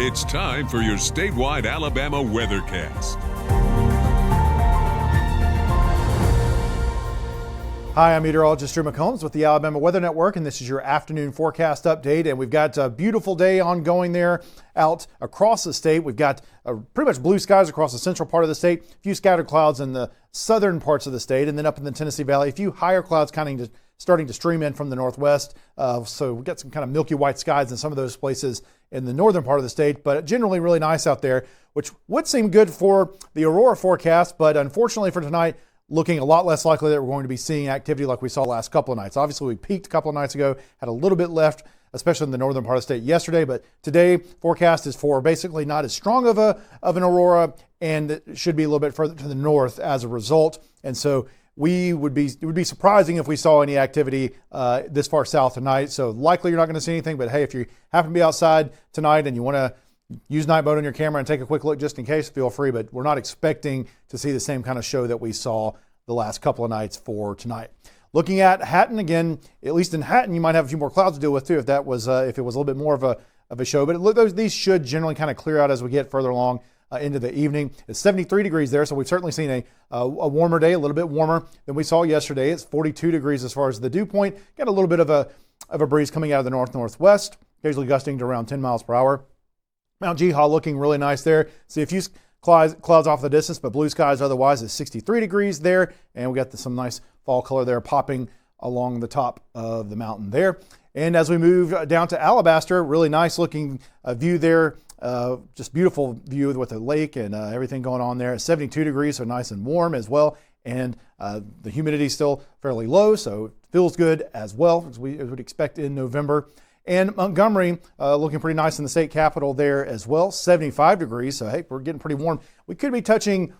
It's time for your statewide Alabama weathercast. Hi, I'm meteorologist Drew McCombs with the Alabama Weather Network, and this is your afternoon forecast update. And we've got a beautiful day ongoing there out across the state. We've got pretty much blue skies across the central part of the state, a few scattered clouds in the southern parts of the state, and then up in the Tennessee Valley, a few higher clouds starting to stream in from the northwest. So we've got some kind of milky white skies in some of those places in the northern part of the state, but generally really nice out there, which would seem good for the Aurora forecast, but unfortunately for tonight, looking a lot less likely that we're going to be seeing activity like we saw the last couple of nights. Obviously, we peaked a couple of nights ago, had a little bit left, especially in the northern part of the state yesterday, but today forecast is for basically not as strong of an aurora, and it should be a little bit further to the north as a result. And so it would be surprising if we saw any activity this far south tonight. So likely you're not going to see anything, but hey, if you happen to be outside tonight and you want to use night mode on your camera and take a quick look just in case, feel free, but we're not expecting to see the same kind of show that we saw the last couple of nights for tonight. Looking at Hatton again, at least in Hatton, you might have a few more clouds to deal with too if it was a little bit more of a show, but these should generally kind of clear out as we get further along into the evening. It's 73 degrees there, so we've certainly seen a warmer day, a little bit warmer than we saw yesterday. It's 42 degrees as far as the dew point. Got a little bit of a breeze coming out of the north-northwest, occasionally gusting to around 10 miles per hour. Mount Gehaw looking really nice there. See a few clouds off the distance, but blue skies otherwise is 63 degrees there. And we got some nice fall color there popping along the top of the mountain there. And as we move down to Alabaster, really nice looking view there. Just beautiful view with the lake and everything going on there. It's 72 degrees, so nice and warm as well. And the humidity is still fairly low, so it feels good as well, as we would expect in November. And Montgomery looking pretty nice in the state capital there as well, 75 degrees. So, hey, we're getting pretty warm. We could be touching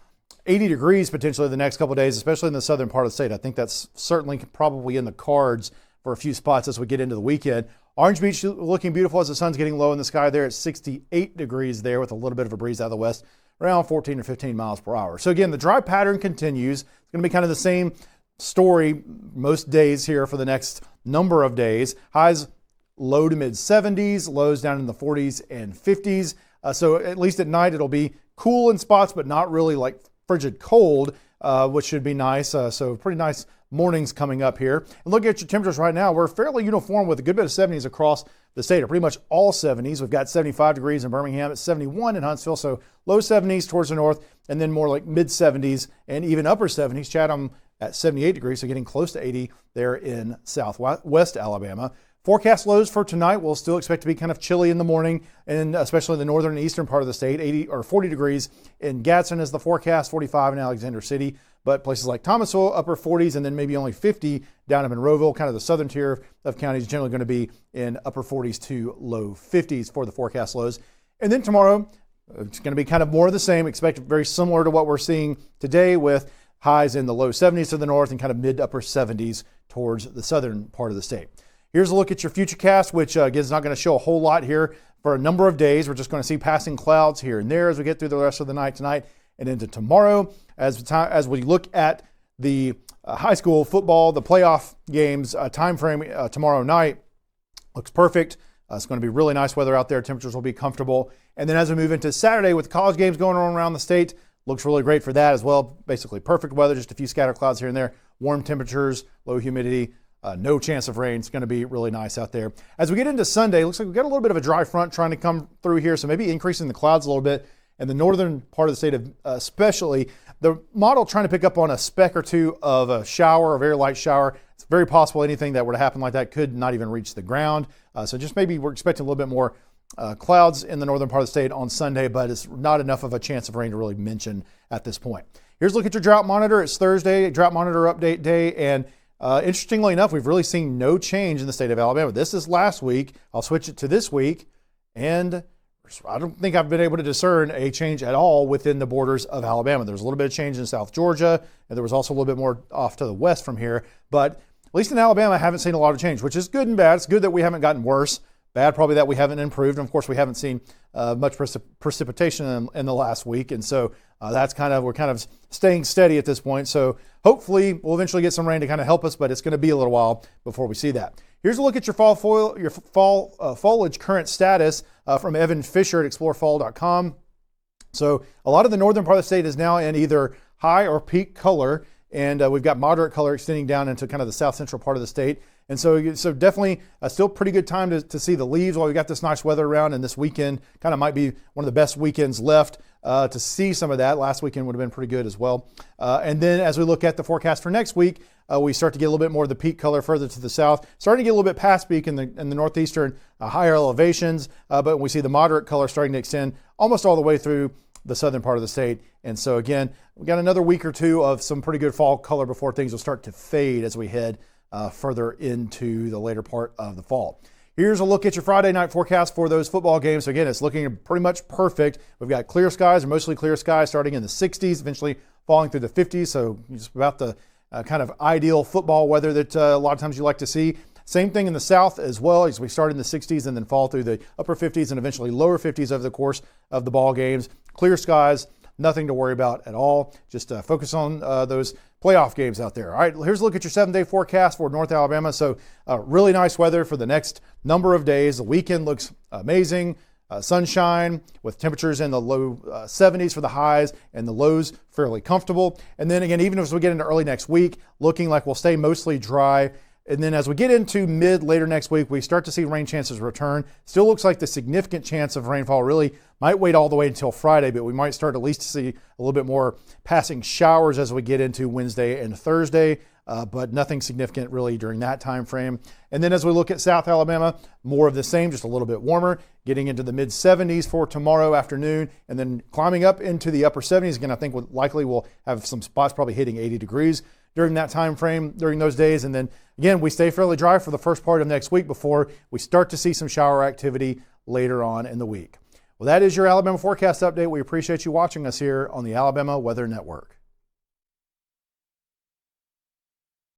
80 degrees potentially the next couple of days, especially in the southern part of the state. I think that's certainly probably in the cards for a few spots as we get into the weekend. Orange Beach looking beautiful as the sun's getting low in the sky there at 68 degrees there with a little bit of a breeze out of the west, around 14 or 15 miles per hour. So, again, the dry pattern continues. It's going to be kind of the same story most days here for the next number of days. Highs low to mid 70s, lows down in the 40s and 50s. So at least at night it'll be cool in spots, but not really like frigid cold, which should be nice. So pretty nice mornings coming up here. And looking at your temperatures right now, we're fairly uniform with a good bit of 70s across the state, or pretty much all 70s. We've got 75 degrees in Birmingham, it's 71 in Huntsville, so low 70s towards the north, and then more like mid 70s and even upper 70s. Chatham at 78 degrees, so getting close to 80 there in southwest Alabama. Forecast lows for tonight will still expect to be kind of chilly in the morning, and especially in the northern and eastern part of the state. 80 or 40 degrees in Gadsden is the forecast, 45 in Alexander City, but places like Thomasville, upper 40s, and then maybe only 50 down in Monroeville, kind of the southern tier of counties, generally going to be in upper 40s to low 50s for the forecast lows. And then tomorrow, it's going to be kind of more of the same. Expect very similar to what we're seeing today, with highs in the low 70s to the north and kind of mid to upper 70s towards the southern part of the state. Here's a look at your futurecast, which again is not going to show a whole lot here for a number of days. We're just going to see passing clouds here and there as we get through the rest of the night tonight and into tomorrow. As we look at the high school football, the playoff games time frame tomorrow night, looks perfect. It's going to be really nice weather out there. Temperatures will be comfortable. And then as we move into Saturday with college games going on around the state, looks really great for that as well. Basically perfect weather, just a few scattered clouds here and there. Warm temperatures, low humidity. No chance of rain. It's going to be really nice out there. As we get into Sunday, looks like we've got a little bit of a dry front trying to come through here, so maybe increasing the clouds a little bit. And the northern part of the state, especially, the model trying to pick up on a speck or two of a shower, a very light shower. It's very possible anything that were to happen like that could not even reach the ground. So just maybe we're expecting a little bit more clouds in the northern part of the state on Sunday, but it's not enough of a chance of rain to really mention at this point. Here's a look at your drought monitor. It's Thursday, drought monitor update day, and interestingly enough, we've really seen no change in the state of Alabama. This is last week. I'll switch it to this week, and I don't think I've been able to discern a change at all within the borders of Alabama. There's a little bit of change in South Georgia, and there was also a little bit more off to the west from here. But at least in Alabama, I haven't seen a lot of change, which is good and bad. It's good that we haven't gotten worse. Bad probably that we haven't improved. And of course, we haven't seen much precipitation in the last week. And so we're kind of staying steady at this point. So hopefully we'll eventually get some rain to kind of help us, but it's going to be a little while before we see that. Here's a look at your foliage current status. from Evan Fisher at explorefall.com. So a lot of the northern part of the state is now in either high or peak color, and we've got moderate color extending down into kind of the south central part of the state. And so definitely still pretty good time to see the leaves while we got this nice weather around, and this weekend kind of might be one of the best weekends left to see some of that. Last weekend would have been pretty good as well. And then as we look at the forecast for next week, we start to get a little bit more of the peak color further to the south, starting to get a little bit past peak in the northeastern higher elevations, but we see the moderate color starting to extend almost all the way through the southern part of the state. And so again, we got another week or two of some pretty good fall color before things will start to fade as we head further into the later part of the fall. Here's a look at your Friday night forecast for those football games. So again, it's looking pretty much perfect. We've got clear skies, or mostly clear skies, starting in the 60s, eventually falling through the 50s. So just about the kind of ideal football weather that a lot of times you like to see. Same thing in the south as well, as we start in the 60s and then fall through the upper 50s and eventually lower 50s over the course of the ball games. Clear skies, nothing to worry about at all. Just focus on those playoff games out there. All right, here's a look at your 7-day forecast for North Alabama. So really nice weather for the next number of days. The weekend looks amazing. Sunshine with temperatures in the low 70s for the highs and the lows fairly comfortable. And then again, even as we get into early next week, looking like we'll stay mostly dry. And then as we get into later next week, we start to see rain chances return. Still looks like the significant chance of rainfall really might wait all the way until Friday, but we might start at least to see a little bit more passing showers as we get into Wednesday and Thursday, but nothing significant really during that time frame. And then as we look at South Alabama, more of the same, just a little bit warmer, getting into the mid 70s for tomorrow afternoon, and then climbing up into the upper 70s. Again, I think likely we'll have some spots probably hitting 80 degrees during that time frame, during those days. And then again, we stay fairly dry for the first part of next week before we start to see some shower activity later on in the week. Well, that is your Alabama forecast update. We appreciate you watching us here on the Alabama Weather Network.